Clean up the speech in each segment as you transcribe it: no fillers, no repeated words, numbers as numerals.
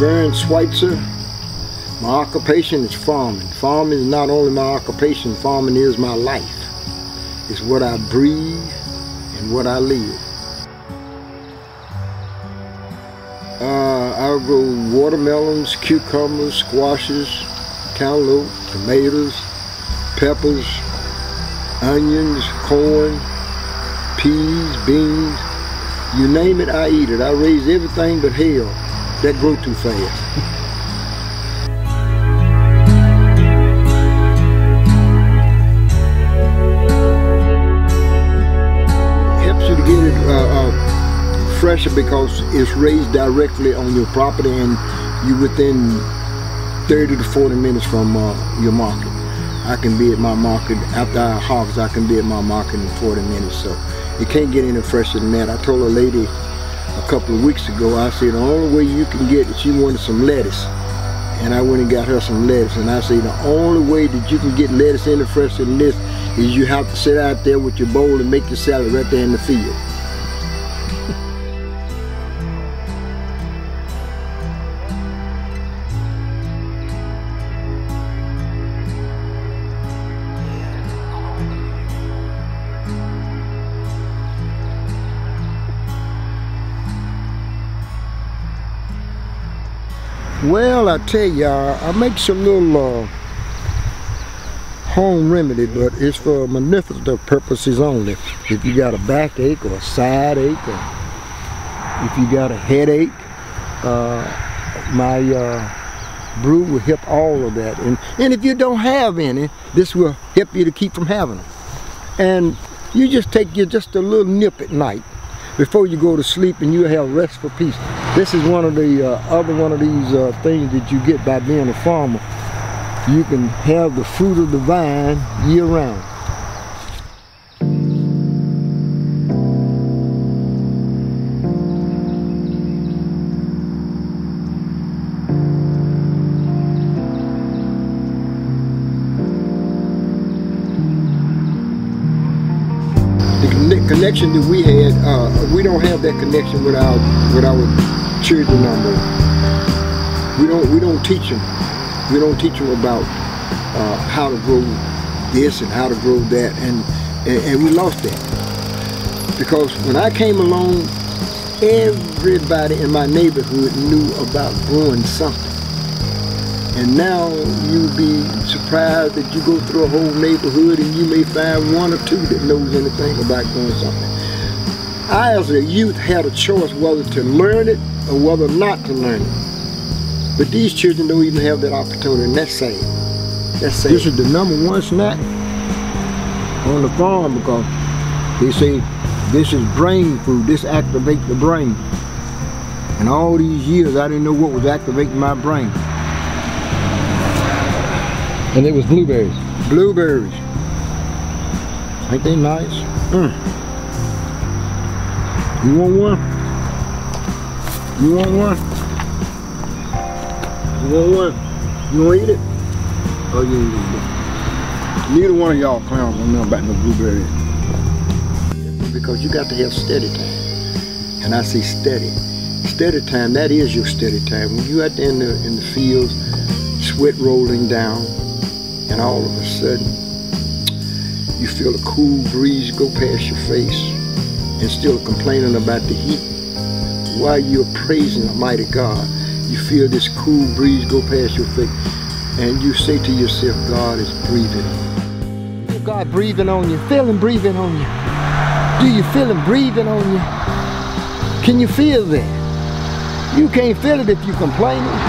Vernon Switzer. My occupation is farming. Farming is not only my occupation, farming is my life. It's what I breathe and what I live. I grow watermelons, cucumbers, squashes, cantaloupe, tomatoes, peppers, onions, corn, peas, beans. You name it, I eat it. I raise everything but hell that grow too fast. Helps you to get it fresher because it's raised directly on your property and you're within 30 to 40 minutes from your market. I can be at my market, after I harvest, I can be at my market in 40 minutes. So you can't get any fresher than that. I told a lady a couple of weeks ago, I said the only way you can get it, she wanted some lettuce. And I went and got her some lettuce. And I said the only way that you can get lettuce any fresher than this is you have to sit out there with your bowl and make your salad right there in the field. Well, I tell y'all, I make some little home remedy, but it's for manipulative purposes only. If you got a backache or a side ache, or if you got a headache, my brew will help all of that. And if you don't have any, this will help you to keep from having them. And you just take just a little nip at night before you go to sleep, and you'll have restful peace. This is one of the other one of these things that you get by being a farmer. You can have the fruit of the vine year round. The connection that we had, we don't have that connection with our children no more. We don't teach them. We don't teach them about how to grow this and how to grow that, and we lost that. Because when I came along, everybody in my neighborhood knew about growing something. And now you'll be surprised that you go through a whole neighborhood and you may find one or two that knows anything about growing something. I, as a youth, had a choice whether to learn it or whether not to learn it. But these children don't even have that opportunity, and that's sad. That's sad. This is the #1 snack on the farm because they say this is brain food. This activates the brain. And all these years, I didn't know what was activating my brain. And it was blueberries. Blueberries. Ain't they nice? You want one? You want one? You want one? You want to eat it? Oh, you ain't eat it. Neither one of y'all clowns don't know about no blueberries. Because you got to have steady time. And I say steady. Steady time, that is your steady time. When you out there in the fields, sweat rolling down, and all of a sudden, you feel a cool breeze go past your face, and still complaining about the heat. While you're praising Almighty God, you feel this cool breeze go past your face, and you say to yourself, God is breathing. Feel God breathing on you. Feel Him breathing on you. Do you feel Him breathing on you? Can you feel that? You can't feel it if you're complaining.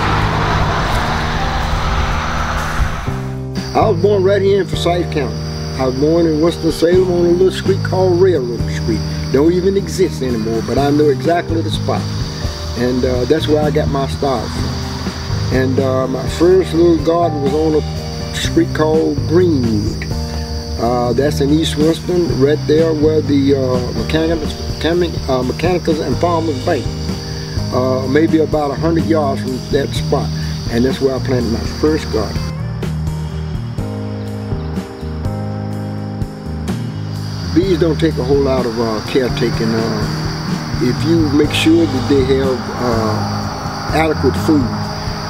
I was born right here in Forsyth County. I was born in Winston-Salem on a little street called Railroad Street. Don't even exist anymore, but I know exactly the spot. And that's where I got my start from. And my first little garden was on a street called Greenwood. That's in East Winston, right there where the Mechanicals and Farmers Bank. Maybe about 100 yards from that spot. And that's where I planted my first garden. Bees don't take a whole lot of caretaking. If you make sure that they have adequate food,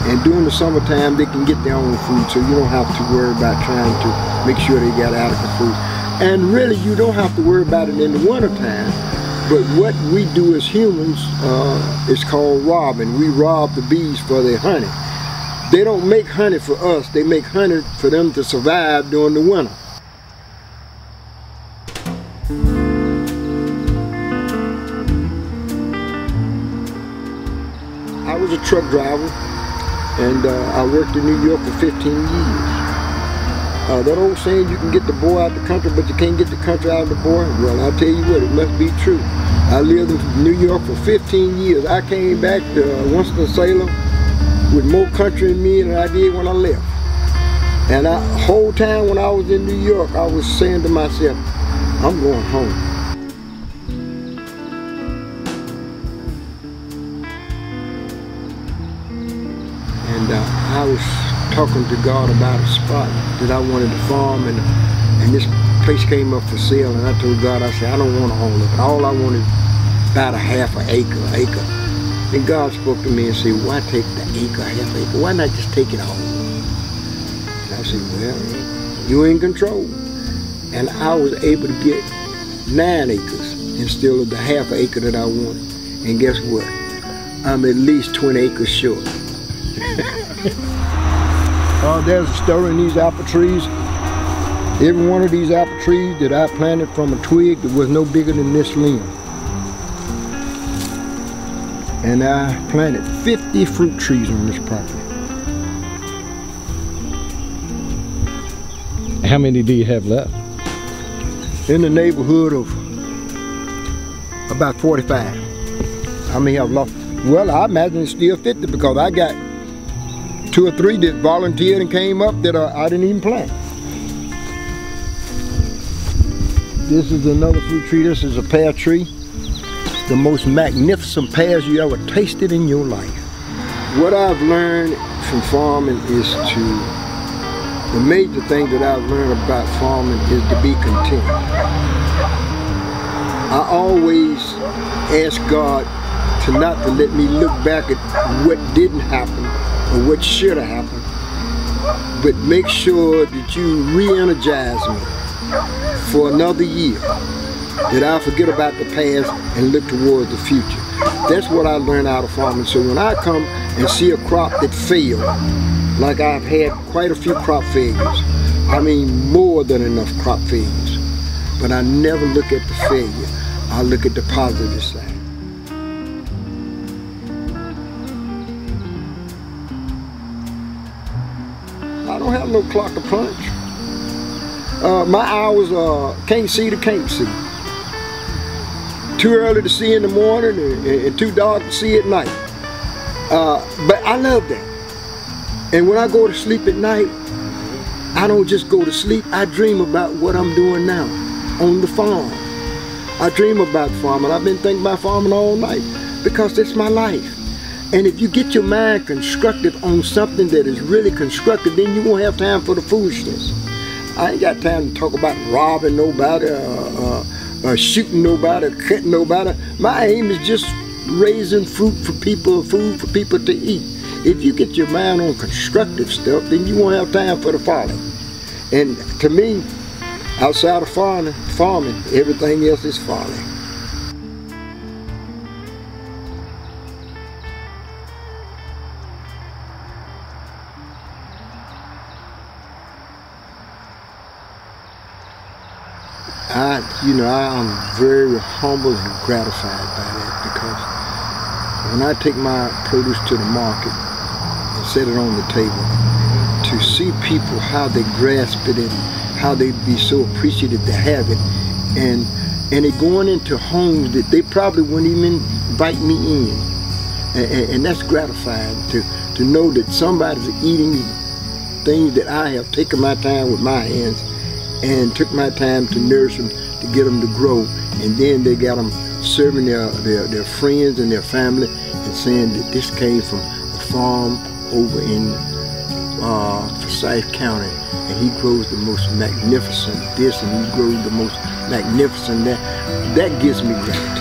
And during the summertime, they can get their own food, so you don't have to worry about trying to make sure they got adequate food. And really, you don't have to worry about it in the wintertime. But what we do as humans is called robbing. We rob the bees for their honey. They don't make honey for us. They make honey for them to survive during the winter. I was a truck driver, and I worked in New York for 15 years. That old saying, you can get the boy out the country, but you can't get the country out of the boy. Well, I'll tell you what, it must be true. I lived in New York for 15 years. I came back to Winston-Salem with more country in me than I did when I left. And the whole time when I was in New York, I was saying to myself, I'm going home. And I was talking to God about a spot that I wanted to farm, and this place came up for sale, and I told God, I said, I don't want all of it. All I want is about a half an acre. And God spoke to me and said, why take the acre, half acre? Why not just take it all? And I said, well, you're in control. And I was able to get 9 acres instead of the half acre that I wanted. And guess what? I'm at least 20 acres short. There's a story in these apple trees. Every one of these apple trees that I planted from a twig that was no bigger than this limb. And I planted 50 fruit trees on this property. How many do you have left? In the neighborhood of about 45. How many have lost? Well, I imagine it's still 50 because I got 2 or 3 that volunteered and came up that I didn't even plant. This is another fruit tree. This is a pear tree. The most magnificent pears you ever tasted in your life. What I've learned from farming is the major thing that I've learned about farming is to be content. I always ask God to not to let me look back at what didn't happen or what should have happened, but make sure that you re-energize me for another year, that I forget about the past and look towards the future. That's what I learned out of farming. So when I come and see a crop that failed, like I've had quite a few crop failures, I mean more than enough crop failures, but I never look at the failure. I look at the positive side. I don't have no clock to punch. My hours can't see to can't see. Too early to see in the morning and too dark to see at night. But I love that. And when I go to sleep at night, I don't just go to sleep. I dream about what I'm doing now on the farm. I dream about farming. I've been thinking about farming all night because it's my life. And if you get your mind constructed on something that is really constructive, then you won't have time for the foolishness. I ain't got time to talk about robbing nobody, shooting nobody, cutting nobody. My aim is just raising food for people to eat. If you get your mind on constructive stuff, then you won't have time for the folly. And to me, outside of farming, everything else is folly. I'm very humbled and gratified by that, because when I take my produce to the market and set it on the table, to see people how they grasp it and how they be so appreciative to have it, and it going into homes that they probably wouldn't even invite me in, and that's gratifying to know that somebody's eating things that I have taken my time with my hands and took my time to nurse them, to get them to grow, and then they got them serving their friends and their family and saying that this came from a farm over in Forsyth County, and he grows the most magnificent this and he grows the most magnificent that. That gives me gratitude.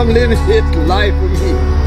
I'm living this life for me.